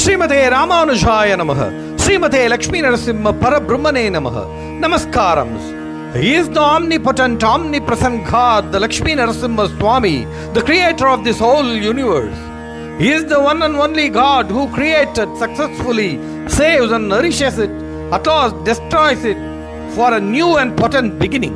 Srimate Ramanujaya Namaha. Srimate Lakshmi Nrusimha Parabrahmane Namaha. Namaskarams. He is the omnipotent, omnipresent God, the Lakshmi Nrusimha Swami, the creator of this whole universe. He is the one and only God who created successfully, saves and nourishes it, at last destroys it for a new and potent beginning.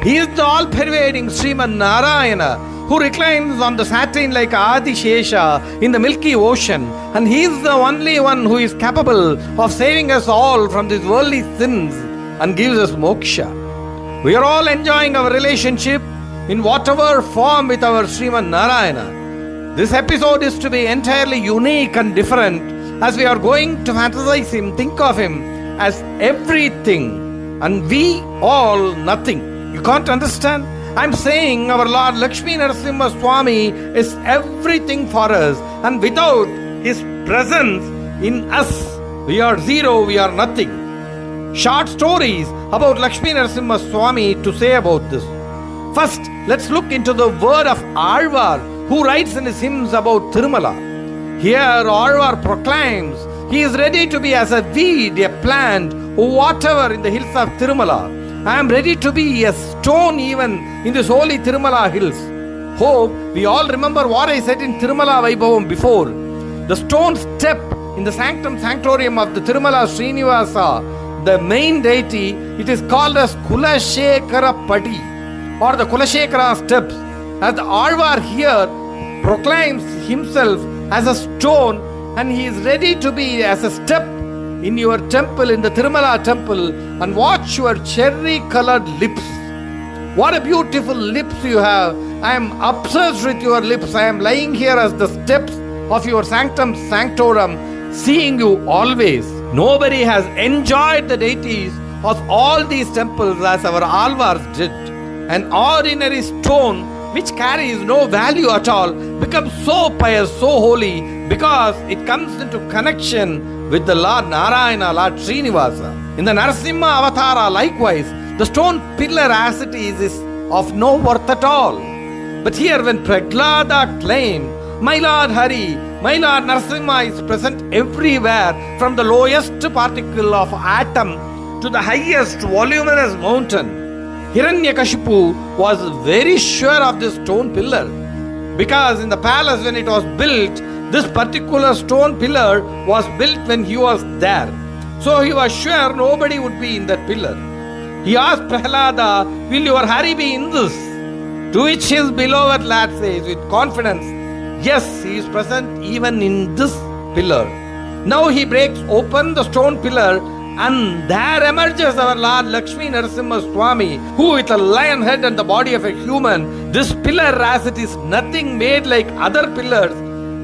He is the all-pervading Sriman Narayana who reclines on the satin like Adishesha in the Milky Ocean, and He is the only one who is capable of saving us all from these worldly sins and gives us moksha. We are all enjoying our relationship in whatever form with our Sriman Narayana. This episode is to be entirely unique and different as we are going to fantasize Him, think of Him as everything and we all nothing. You can't understand? I'm saying our Lord Lakshmi Nrusimha Swami is everything for us, and without His presence in us, we are zero, we are nothing. Short stories about Lakshmi Nrusimha Swami to say about this. First, let's look into the word of Alvar, who writes in his hymns about Tirumala. Here, Alvar proclaims he is ready to be as a weed, a plant, whatever in the hills of Tirumala. I am ready to be a stone even in this holy Tirumala hills. Hope we all remember what I said in Tirumala Vaibhavam before. The stone step in the sanctum sanctorium of the Tirumala Srinivasa, the main deity, it is called as Kulashekara Padi or the Kulashekara steps. As the Alvar here proclaims himself as a stone and he is ready to be as a step in your temple, in the Tirumala temple, and watch your cherry-colored lips. What a beautiful lips you have. I am obsessed with your lips. I am lying here as the steps of your sanctum sanctorum, seeing you always. Nobody has enjoyed the deities of all these temples as our Alvars did. An ordinary stone which carries no value at all becomes so pious, so holy, because it comes into connection with the Lord Narayana, Lord Srinivasa. In the Nrusimha Avatara, likewise, the stone pillar as it is of no worth at all. But here, when Prahlada claimed, my Lord Hari, my Lord Nrusimha is present everywhere, from the lowest particle of atom to the highest voluminous mountain. Hiranyakashipu was very sure of this stone pillar, because in the palace when it was built, this particular stone pillar was built when he was there. So he was sure nobody would be in that pillar. He asked Prahlada, will your Hari be in this? To which his beloved lad says with confidence, yes, he is present even in this pillar. Now he breaks open the stone pillar, and there emerges our Lord Lakshmi Nrusimha Swami, who with a lion head and the body of a human, this pillar as it is nothing made like other pillars,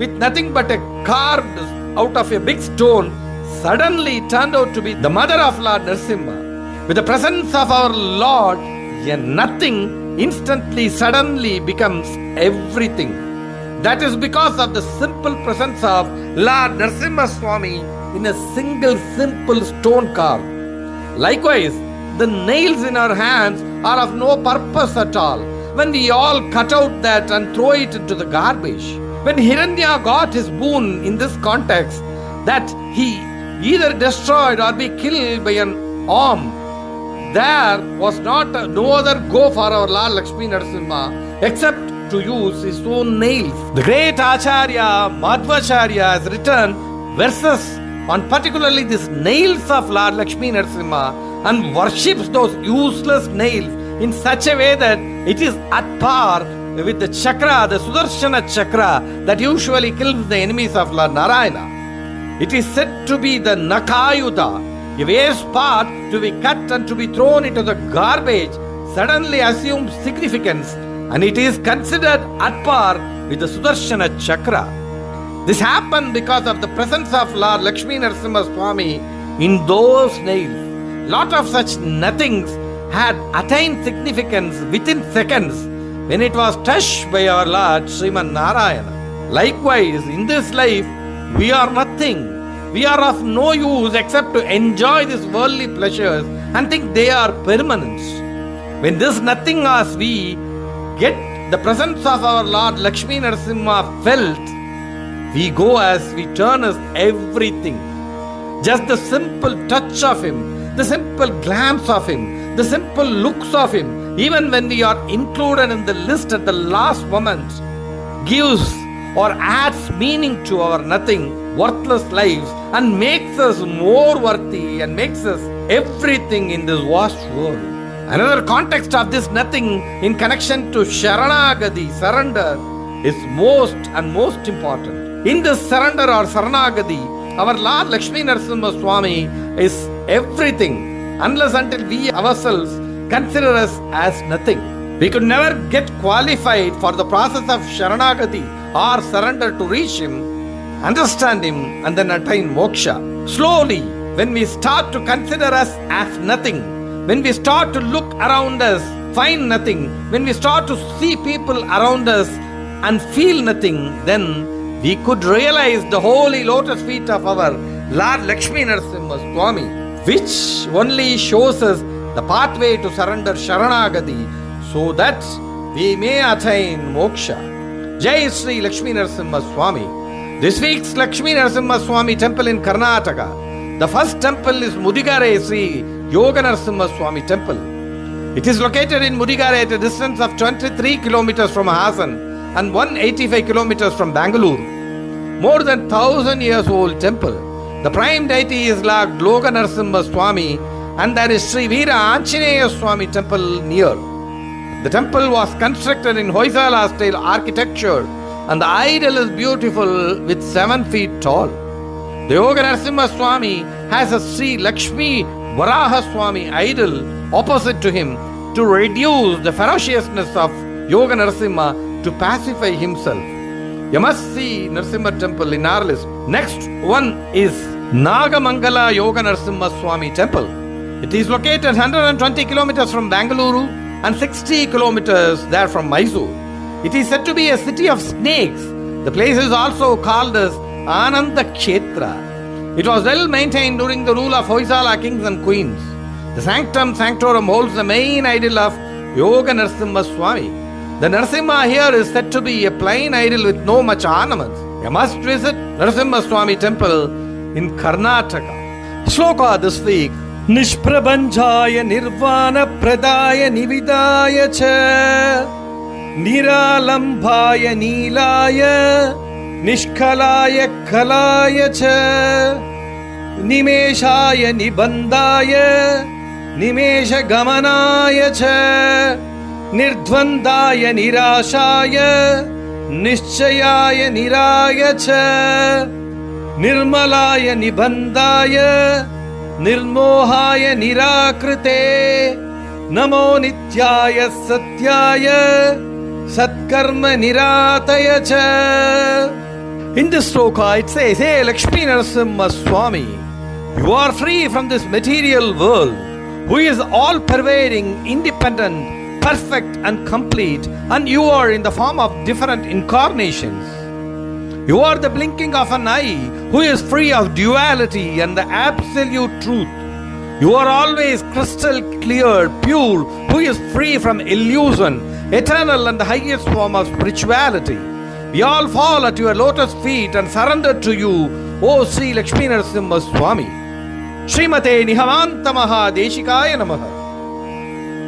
with nothing but a carved out of a big stone, suddenly turned out to be the mother of Lord Nrusimha. With the presence of our Lord, a nothing instantly, suddenly becomes everything. That is because of the simple presence of Lord Nrusimha Swami in a single simple stone carve. Likewise, the nails in our hands are of no purpose at all when we all cut out that and throw it into the garbage. When Hiranya got his boon in this context, that he either destroyed or be killed by an arm, there was no other go for our Lord Lakshmi Nrusimha except to use his own nails. The great Acharya Madhvacharya has written verses on particularly these nails of Lord Lakshmi Nrusimha and worships those useless nails in such a way that it is at par with the chakra, the Sudarshana chakra that usually kills the enemies of Lord Narayana. It is said to be the Nakayuda, a waste part to be cut and to be thrown into the garbage, suddenly assumes significance, and it is considered at par with the Sudarshana chakra. This happened because of the presence of Lord Lakshmi Nrusimha Swami in those nails. Lot of such nothings had attained significance within seconds when it was touched by our Lord Sriman Narayana. Likewise, in this life, we are nothing. We are of no use except to enjoy these worldly pleasures and think they are permanent. When this nothing as we get the presence of our Lord Lakshmi Nrusimha felt, we go as we turn as everything. Just the simple touch of Him, the simple glance of Him, the simple looks of Him, even when we are included in the list at the last moment, gives or adds meaning to our nothing, worthless lives and makes us more worthy and makes us everything in this vast world. Another context of this nothing in connection to Sharanagati, surrender, is most important. In this surrender or Saranagati, our Lord Lakshmi Narasimha Swami is everything unless until we ourselves consider us as nothing. We could never get qualified for the process of Sharanagati or surrender to reach Him, understand Him and then attain moksha. Slowly, when we start to consider us as nothing, when we start to look around us, find nothing, when we start to see people around us and feel nothing, then we could realize the holy lotus feet of our Lord Lakshmi Narasimha Swami, which only shows us the pathway to surrender Sharanagati so that we may attain moksha. Jai Sri Lakshmi Narasimha Swami. This week's Lakshmi Narasimha Swami temple in Karnataka. The first temple is Mudigare Sri Yoga Narasimha Swami temple. It is located in Mudigare at a distance of 23 kilometers from Hassan and 185 kilometers from Bangalore. More than 1000 years old temple. The prime deity is Lord Loga Narasimha Swami and there is Sri Veera Anjaneya Swami temple near. The temple was constructed in Hoysala style architecture and the idol is beautiful with 7 feet tall. The Yoga Narasimha Swami has a Sri Lakshmi Varaha Swami idol opposite to him to reduce the ferociousness of Yoga Narasimha to pacify himself. You must see Narasimha temple in our list. Next one is Nagamangala Yoga Narasimha Swami temple. It is located 120 kilometers from Bangalore and 60 kilometers there from Mysore. It is said to be a city of snakes. The place is also called as Ananda Kshetra. It was well maintained during the rule of Hoysala kings and queens. The sanctum sanctorum holds the main idol of Yoga Narasimha Swami. The Narasimha here is said to be a plain idol with no much ornaments. You must visit Narasimha Swami temple in Karnataka. Shloka this week. Nishprabhanjaya nirvana pradaya nividaya cha niralambhaya nilaya nishkalaya kalaya cha nimeshaya nibandaya nimesha gamanaya cha nirdvandaya nirashaya nischayaya niraya cha nirmalaya nibandaya Nirmohaya Nirakrite Namo Nityaya Satyaya Satkarma Nirataya Cha. In this sloka it says, Hey Lakshmi Narasimha Swami, you are free from this material world, who is all pervading, independent, perfect and complete, and you are in the form of different incarnations. You are the blinking of an eye who is free of duality and the absolute truth. You are always crystal clear, pure, who is free from illusion, eternal and the highest form of spirituality. We all fall at your lotus feet and surrender to you, O Sri Lakshmi Narasimha Swami. Srimate Nihavanta Mahadeshikaya Namaha.